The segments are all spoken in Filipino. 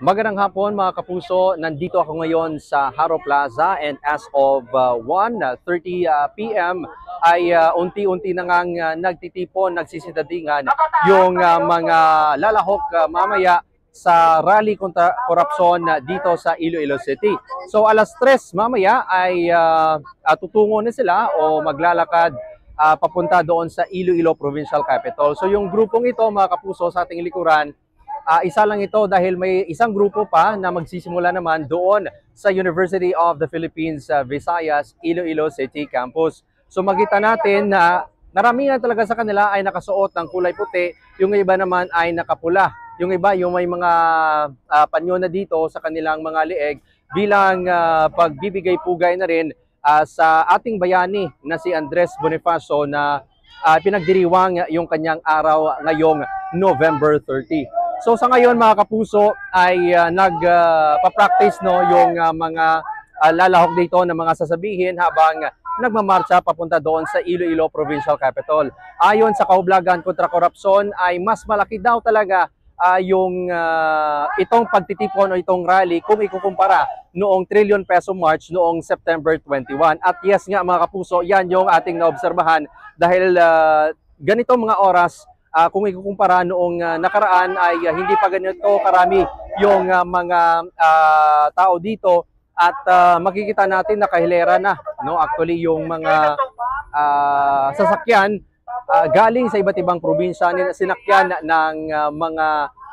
Magandang hapon mga kapuso, nandito ako ngayon sa Haro Plaza and as of 1:30 p.m. ay unti-unti na ngang nagtitipon, nagsisitadingan yung mga lalahok mamaya sa rally kontra korupsyon dito sa Iloilo City. So alas 3 mamaya ay tutungo na sila o maglalakad papunta doon sa Iloilo Provincial Capital. So yung grupong ito mga kapuso sa ating likuran, isa lang ito dahil may isang grupo pa na magsisimula naman doon sa University of the Philippines, Visayas, Iloilo City Campus. So makita natin na naramihan talaga sa kanila ay nakasuot ng kulay puti, yung iba naman ay nakapula. Yung iba, yung may mga panyo na dito sa kanilang mga leeg bilang pagbibigay pugay na rin sa ating bayani na si Andres Bonifacio na pinagdiriwang yung kanyang araw ngayong November 30. So sa ngayon mga kapuso ay nagpa-practice yung mga lalahok dito na mga sasabihin habang nagmamarcha papunta doon sa Iloilo Provincial Capital. Ayon sa Kahublagan kontra Korupsyon ay mas malaki daw talaga itong pagtitipon o itong rally kung ikukumpara noong trillion peso march noong September 21. At yes nga mga kapuso, yan yung ating naobserbahan dahil ganito mga oras kung ikukumpara noong nakaraan ay hindi pa ganito karami yung mga tao dito at makikita natin na kahilera na actually yung mga sasakyan galing sa iba't ibang probinsya sinakyan ng mga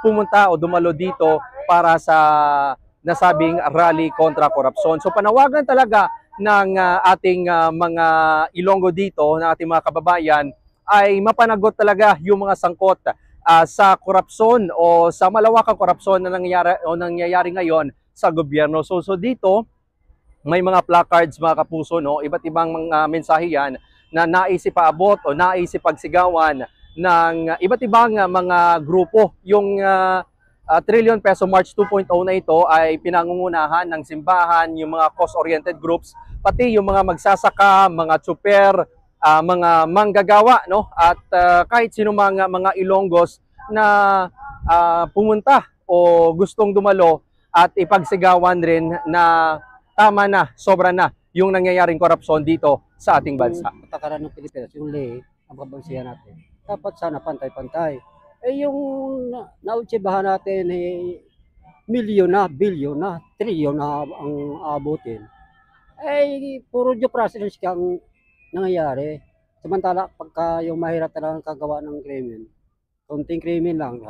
pumunta o dumalo dito para sa nasabing rally kontra korupsyon. So panawagan talaga ng ating mga Ilonggo dito, ng ating mga kababayan ay mapanagot talaga yung mga sangkot sa korupsyon o sa malawakang korupsyon na nangyayari ngayon sa gobyerno. So dito may mga placards mga kapuso, iba't ibang mga mensahe yan na nais ipaabot o nais ipagsigawan ng iba't ibang mga grupo. Yung Trillion Peso March 2.0 na ito ay pinangungunahan ng simbahan, yung mga cause-oriented groups, pati yung mga magsasaka, mga tsuper, mga manggagawa, at kahit sino mga Ilonggos na pumunta o gustong dumalo at ipagsigawan rin na tama na, sobra na yung nangyayaring korupsyon dito sa ating bansa. Patakaran ng Pilipinas, yung lei, ang pabansiyan natin, dapat sana pantay-pantay. Yung nautsebahan natin, milyon na, bilyon na, trilyon na ang abutin. Puro due process kang nangyayari. Samantala, pagka yung mahirap talagang kagawa ng krimen, konting krimen lang,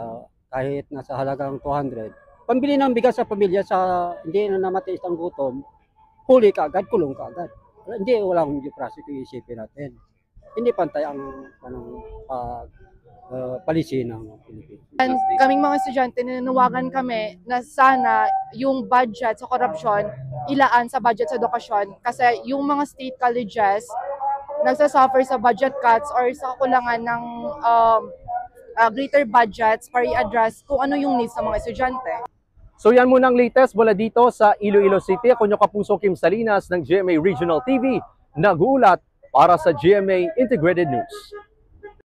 kahit nasa halagang 200, pambili ng bigas sa pamilya sa hindi na namatiis ang gutom, huli ka agad, kulong ka agad. Hindi, walang due process yung isipin natin. Hindi pantay ang palisi ng Pilipinas. And kaming mga estudyante, nanawagan kami na sana yung budget sa korupsyon ilaan sa budget sa edukasyon kasi yung mga state colleges nagsasuffer sa budget cuts or sa kakulangan ng greater budgets para i-address kung ano yung needs ng mga estudyante. So yan muna ang latest mula dito sa Iloilo City. Ako nyo kapuso Kim Salinas ng GMA Regional TV, nag-uulat para sa GMA Integrated News.